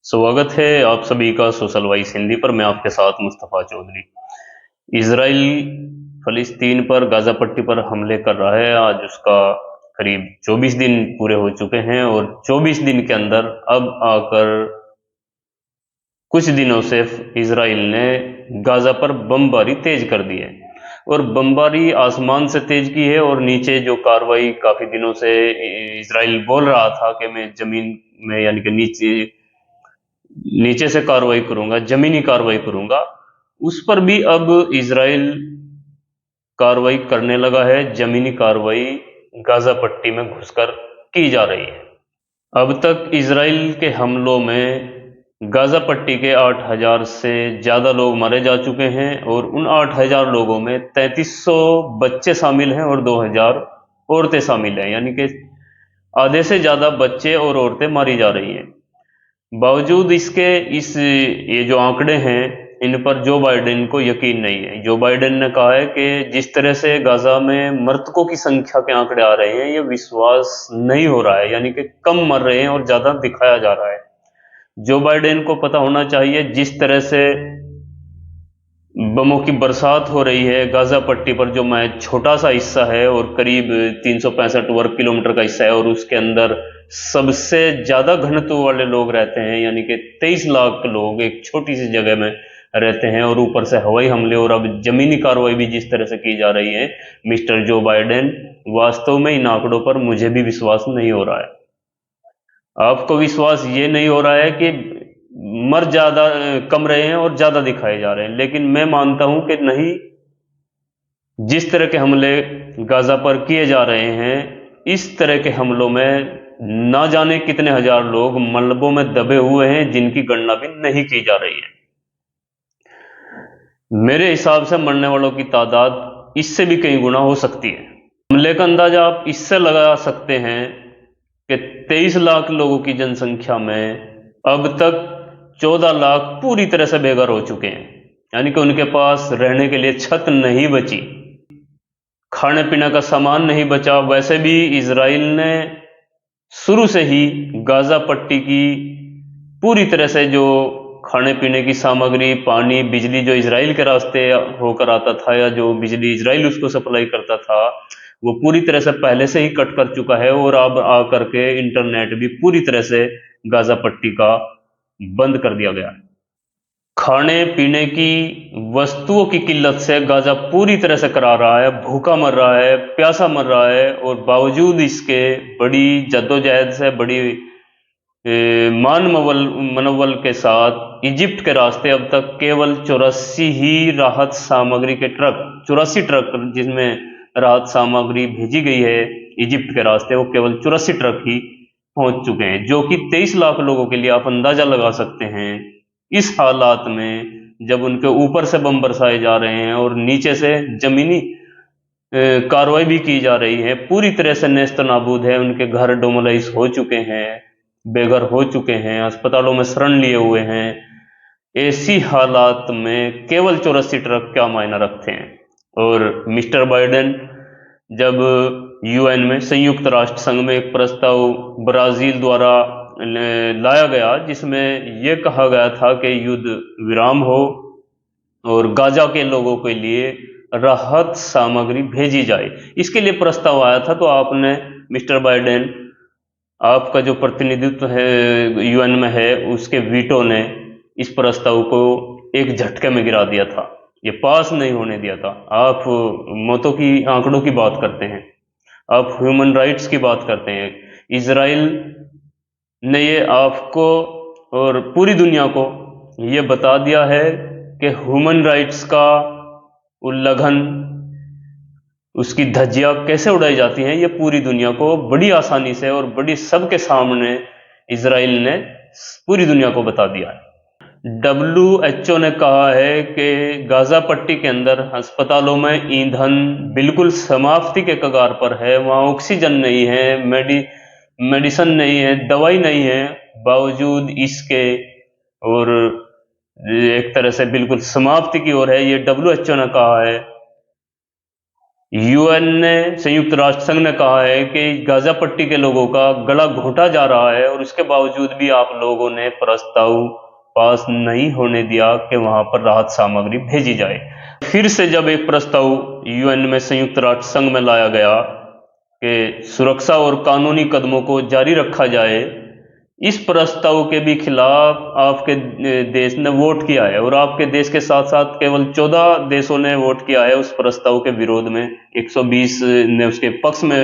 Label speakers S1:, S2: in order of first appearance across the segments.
S1: स्वागत है आप सभी का सोशल वाइस हिंदी पर। मैं आपके साथ मुस्तफ़ा चौधरी। इसराइल फ़लस्तीन पर गाज़ा पट्टी पर हमले कर रहा है। आज उसका करीब 24 दिन पूरे हो चुके हैं और 24 दिन के अंदर अब आकर कुछ दिनों से इसराइल ने गाज़ा पर बमबारी तेज कर दी है और बमबारी आसमान से तेज की है और नीचे जो कार्रवाई काफ़ी दिनों से इसराइल बोल रहा था कि मैं ज़मीन में यानी कि नीचे नीचे से कार्रवाई करूंगा, जमीनी कार्रवाई करूंगा, उस पर भी अब इसराइल कार्रवाई करने लगा है। जमीनी कार्रवाई गाजा पट्टी में घुसकर की जा रही है। अब तक इसराइल के हमलों में गाजा पट्टी के 8,000 से ज़्यादा लोग मारे जा चुके हैं और उन 8,000 लोगों में 3300 बच्चे शामिल हैं और 2,000 औरतें शामिल हैं, यानी कि आधे से ज़्यादा बच्चे और औरतें मारी जा रही हैं। बावजूद इसके ये जो आंकड़े हैं, इन पर जो बाइडेन को यकीन नहीं है। जो बाइडेन ने कहा है कि जिस तरह से गाजा में मृतकों की संख्या के आंकड़े आ रहे हैं, ये विश्वास नहीं हो रहा है, यानी कि कम मर रहे हैं और ज़्यादा दिखाया जा रहा है। जो बाइडेन को पता होना चाहिए जिस तरह से बमों की बरसात हो रही है गाजा पट्टी पर, जो मैं छोटा सा हिस्सा है और करीब 365 वर्ग किलोमीटर का हिस्सा है और उसके अंदर सबसे ज्यादा घनत्व वाले लोग रहते हैं, यानी कि 23 लाख लोग एक छोटी सी जगह में रहते हैं और ऊपर से हवाई हमले और अब जमीनी कार्रवाई भी जिस तरह से की जा रही है, मिस्टर जो बाइडेन, वास्तव में इन आंकड़ों पर मुझे भी विश्वास नहीं हो रहा है। आपको विश्वास ये नहीं हो रहा है कि मर ज्यादा कम रहे हैं और ज्यादा दिखाए जा रहे हैं, लेकिन मैं मानता हूं कि नहीं, जिस तरह के हमले गाजा पर किए जा रहे हैं, इस तरह के हमलों में ना जाने कितने हजार लोग मलबों में दबे हुए हैं जिनकी गणना भी नहीं की जा रही है। मेरे हिसाब से मरने वालों की तादाद इससे भी कई गुना हो सकती है। हमले का अंदाजा आप इससे लगा सकते हैं कि 23 लाख लोगों की जनसंख्या में अब तक 14 लाख पूरी तरह से बेघर हो चुके हैं, यानी कि उनके पास रहने के लिए छत नहीं बची, खाने पीने का सामान नहीं बचा। वैसे भी इसराइल ने शुरू से ही गाजा पट्टी की पूरी तरह से जो खाने पीने की सामग्री, पानी, बिजली जो इसराइल के रास्ते होकर आता था या जो बिजली इसराइल उसको सप्लाई करता था, वो पूरी तरह से पहले से ही कट कर चुका है और अब आकर के इंटरनेट भी पूरी तरह से गाजा पट्टी का बंद कर दिया गया है। खाने पीने की वस्तुओं की किल्लत से गाजा पूरी तरह से करा रहा है, भूखा मर रहा है, प्यासा मर रहा है और बावजूद इसके बड़ी जद्दोजहद से, बड़ी मान मनोबल के साथ इजिप्ट के रास्ते अब तक केवल 84 ही राहत सामग्री के ट्रक, 84 ट्रक जिसमें राहत सामग्री भेजी गई है इजिप्ट के रास्ते, वो केवल 84 ट्रक ही पहुंच चुके हैं, जो कि 23 लाख लोगों के लिए आप अंदाजा लगा सकते हैं। इस हालात में जब उनके ऊपर से बम बरसाए जा रहे हैं और नीचे से जमीनी कार्रवाई भी की जा रही है, पूरी तरह से नेस्त नाबूद है, उनके घर डोमलाइज हो चुके हैं, बेघर हो चुके हैं, अस्पतालों में शरण लिए हुए हैं। ऐसी हालात में केवल 84 ट्रक क्या मायना रखते हैं। और मिस्टर बाइडेन जब यूएन में, संयुक्त राष्ट्र संघ में एक प्रस्ताव ब्राजील द्वारा लाया गया जिसमें यह कहा गया था कि युद्ध विराम हो और गाजा के लोगों के लिए राहत सामग्री भेजी जाए, इसके लिए प्रस्ताव आया था, तो आपने मिस्टर बाइडेन, आपका जो प्रतिनिधित्व है यूएन में है, उसके वीटो ने इस प्रस्ताव को एक झटके में गिरा दिया था, ये पास नहीं होने दिया था। आप मौतों की आंकड़ों की बात करते हैं, आप ह्यूमन राइट्स की बात करते हैं। इसराइल ने ये आपको और पूरी दुनिया को ये बता दिया है कि ह्यूमन राइट्स का उल्लंघन, उसकी धज्जियां कैसे उड़ाई जाती हैं, ये पूरी दुनिया को बड़ी आसानी से और बड़ी सबके सामने इसराइल ने पूरी दुनिया को बता दिया है। WHO ने कहा है कि गाजा पट्टी के अंदर अस्पतालों में ईंधन बिल्कुल समाप्ति के कगार पर है, वहाँ ऑक्सीजन नहीं है, मेडिसिन नहीं है, दवाई नहीं है, बावजूद इसके और एक तरह से बिल्कुल समाप्ति की ओर है, ये WHO ने कहा है। यूएन ने, संयुक्त राष्ट्र संघ ने कहा है कि गाजा पट्टी के लोगों का गला घोंटा जा रहा है और इसके बावजूद भी आप लोगों ने प्रस्ताव पास नहीं होने दिया कि वहां पर राहत सामग्री भेजी जाए। फिर से जब एक प्रस्ताव यूएन में, संयुक्त राष्ट्र संघ में लाया गया कि सुरक्षा और कानूनी कदमों को जारी रखा जाए, इस प्रस्ताव के भी खिलाफ आपके देश ने वोट किया है और आपके देश के साथ साथ केवल 14 देशों ने वोट किया है उस प्रस्ताव के विरोध में। 120 ने उसके पक्ष में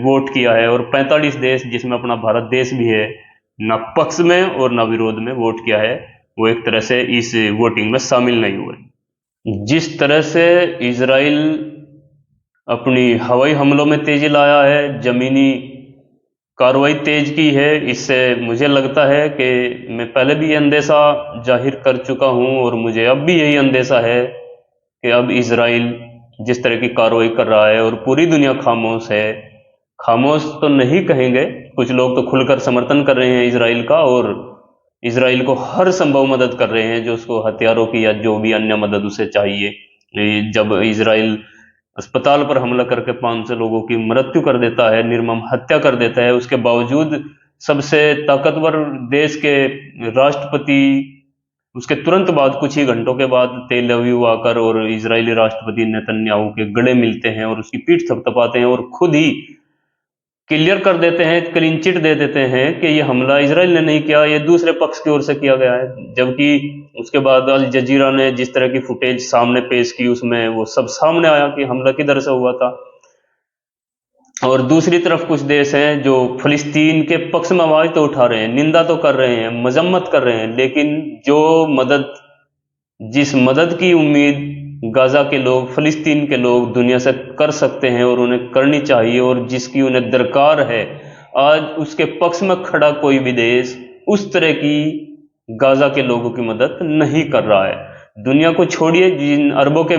S1: वोट किया है और 45 देश, जिसमें अपना भारत देश भी है, ना पक्ष में और ना विरोध में वोट किया है, वो एक तरह से इस वोटिंग में शामिल नहीं हुए। जिस तरह से इजराइल अपनी हवाई हमलों में तेजी लाया है, जमीनी कार्रवाई तेज की है, इससे मुझे लगता है कि मैं पहले भी ये अंदेशा जाहिर कर चुका हूं और मुझे अब भी यही अंदेशा है कि अब इजराइल जिस तरह की कार्रवाई कर रहा है और पूरी दुनिया खामोश है, खामोश तो नहीं कहेंगे, कुछ लोग तो खुलकर समर्थन कर रहे हैं इजराइल का और इजराइल को हर संभव मदद कर रहे हैं, जो उसको हथियारों की या जो भी अन्य मदद उसे चाहिए। जब इजराइल अस्पताल पर हमला करके 500 लोगों की मृत्यु कर देता है, निर्मम हत्या कर देता है, उसके बावजूद सबसे ताकतवर देश के राष्ट्रपति उसके तुरंत बाद, कुछ ही घंटों के बाद तेल अवीव आकर और इजरायली राष्ट्रपति नेतन्याहू के गले मिलते हैं और उसकी पीठ थपथपाते हैं और खुद ही क्लियर कर देते हैं, क्लीन चिट दे देते हैं कि ये हमला इजराइल ने नहीं किया, ये दूसरे पक्ष की ओर से किया गया है। जबकि उसके बाद अल जजीरा ने जिस तरह की फुटेज सामने पेश की, उसमें वो सब सामने आया कि हमला किधर से हुआ था। और दूसरी तरफ कुछ देश हैं जो फिलिस्तीन के पक्ष में आवाज तो उठा रहे हैं, निंदा तो कर रहे हैं, मजम्मत कर रहे हैं, लेकिन जो मदद, जिस मदद की उम्मीद गाजा के लोग, फिलिस्तीन के लोग दुनिया से कर सकते हैं और उन्हें करनी चाहिए और जिसकी उन्हें दरकार है, आज उसके पक्ष में खड़ा कोई भी देश उस तरह की गाजा के लोगों की मदद नहीं कर रहा है। दुनिया को छोड़िए, जिन अरबों के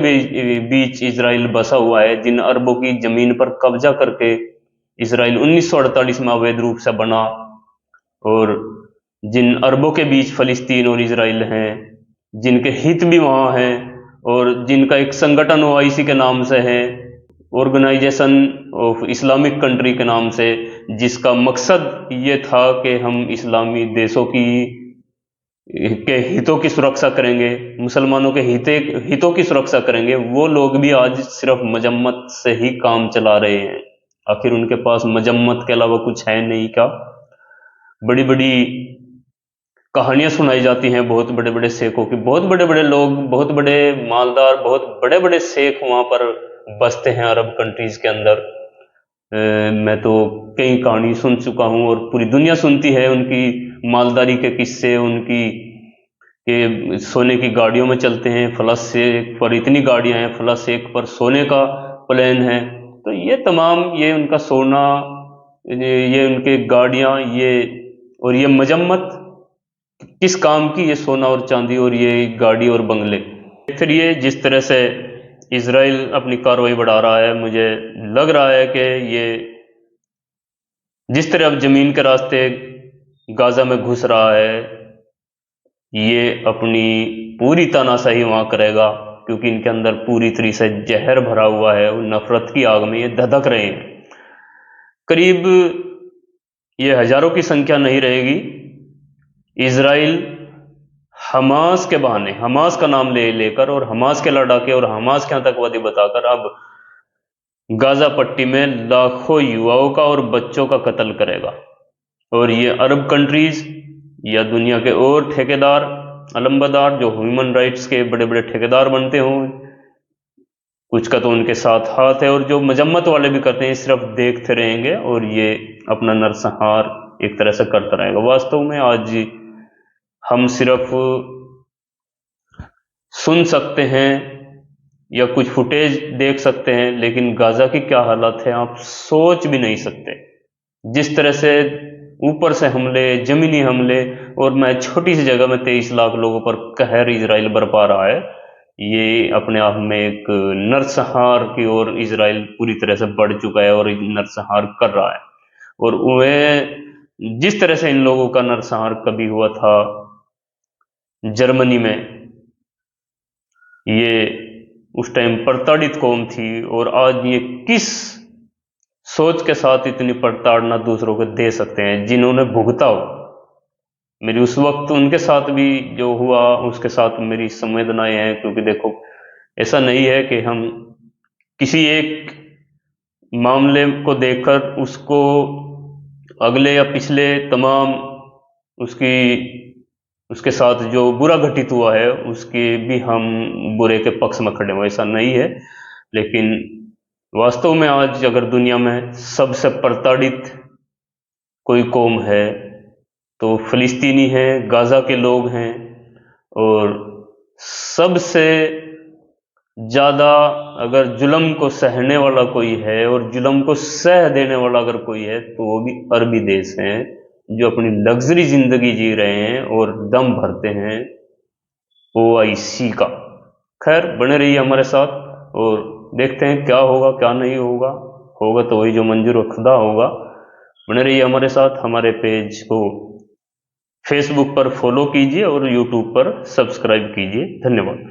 S1: बीच इजराइल बसा हुआ है, जिन अरबों की जमीन पर कब्जा करके इजराइल 1948 में अवैध रूप से बना, और जिन अरबों के बीच फलस्तीन और इजराइल हैं, जिनके हित भी वहाँ हैं और जिनका एक संगठन ओआईसी के नाम से है, ऑर्गेनाइजेशन ऑफ इस्लामिक कंट्री के नाम से, जिसका मकसद ये था कि हम इस्लामी देशों के हितों की सुरक्षा करेंगे, मुसलमानों के हितों की सुरक्षा करेंगे, वो लोग भी आज सिर्फ मजम्मत से ही काम चला रहे हैं। आखिर उनके पास मजम्मत के अलावा कुछ है नहीं क्या? बड़ी बड़ी कहानियां सुनाई जाती हैं बहुत बड़े बड़े शेखों की, बहुत बड़े बड़े लोग, बहुत बड़े मालदार, बहुत बड़े बड़े शेख वहां पर बसते हैं अरब कंट्रीज के अंदर। मैं तो कई कहानी सुन चुका हूं और पूरी दुनिया सुनती है उनकी मालदारी के किस्से, उनकी के सोने की गाड़ियों में चलते हैं, फला शेख पर इतनी गाड़ियां हैं, फला शेख पर सोने का प्लान है। तो ये तमाम, ये उनका सोना, ये उनके गाड़ियां, ये और ये मजम्मत किस काम की? ये सोना और चांदी और ये गाड़ी और बंगले। फिर ये जिस तरह से इजराइल अपनी कार्रवाई बढ़ा रहा है, मुझे लग रहा है कि ये जिस तरह अब जमीन के रास्ते गाजा में घुस रहा है, ये अपनी पूरी तानाशाही वहां करेगा, क्योंकि इनके अंदर पूरी तरह से जहर भरा हुआ है, नफरत की आग में ये धधक रहे हैं। करीब ये हजारों की संख्या नहीं रहेगी। इजराइल हमास के बहाने, हमास का नाम लेकर और हमास के लड़ाके और हमास के आतंकवादी बताकर अब गाजा पट्टी में लाखों युवाओं का और बच्चों का कत्ल करेगा। और ये अरब कंट्रीज या दुनिया के और ठेकेदार, अलंबरदार, जो ह्यूमन राइट्स के बड़े बड़े ठेकेदार बनते हों, कुछ का तो उनके साथ हाथ है, और जो मजम्मत वाले भी करते हैं, सिर्फ देखते रहेंगे और ये अपना नरसंहार एक तरह से करता रहेगा। वास्तव में आज हम सिर्फ सुन सकते हैं या कुछ फुटेज देख सकते हैं, लेकिन गाजा की क्या हालत है आप सोच भी नहीं सकते। जिस तरह से ऊपर से हमले, जमीनी हमले, और मैं छोटी सी जगह में 23 लाख लोगों पर कहर इजराइल बरपा रहा है, ये अपने आप में एक नरसंहार की ओर इजराइल पूरी तरह से बढ़ चुका है और नरसंहार कर रहा है। और वह जिस तरह से इन लोगों का नरसंहार कभी हुआ था जर्मनी में, ये उस टाइम प्रताड़ित कौम थी, और आज ये किस सोच के साथ इतनी प्रताड़ना दूसरों को दे सकते हैं, जिन्होंने भुगता हो। मेरी उस वक्त उनके साथ भी जो हुआ उसके साथ मेरी संवेदनाएं हैं, क्योंकि देखो ऐसा नहीं है कि हम किसी एक मामले को देखकर उसको अगले या पिछले तमाम उसकी उसके साथ जो बुरा घटित हुआ है उसके भी हम बुरे के पक्ष में खड़े हुए, ऐसा नहीं है। लेकिन वास्तव में आज अगर दुनिया में सबसे प्रताड़ित कोई कौम है तो फिलिस्तीनी है, गाजा के लोग हैं। और सबसे ज़्यादा अगर जुल्म को सहने वाला कोई है और जुल्म को सह देने वाला अगर कोई है तो वो भी अरबी देश हैं, जो अपनी लग्जरी ज़िंदगी जी रहे हैं और दम भरते हैं OIC का। खैर, बने रहिए हमारे साथ और देखते हैं क्या होगा क्या नहीं होगा। होगा तो वही जो मंजूर खुदा होगा। बने रहिए हमारे साथ। हमारे पेज को फेसबुक पर फॉलो कीजिए और यूट्यूब पर सब्सक्राइब कीजिए। धन्यवाद।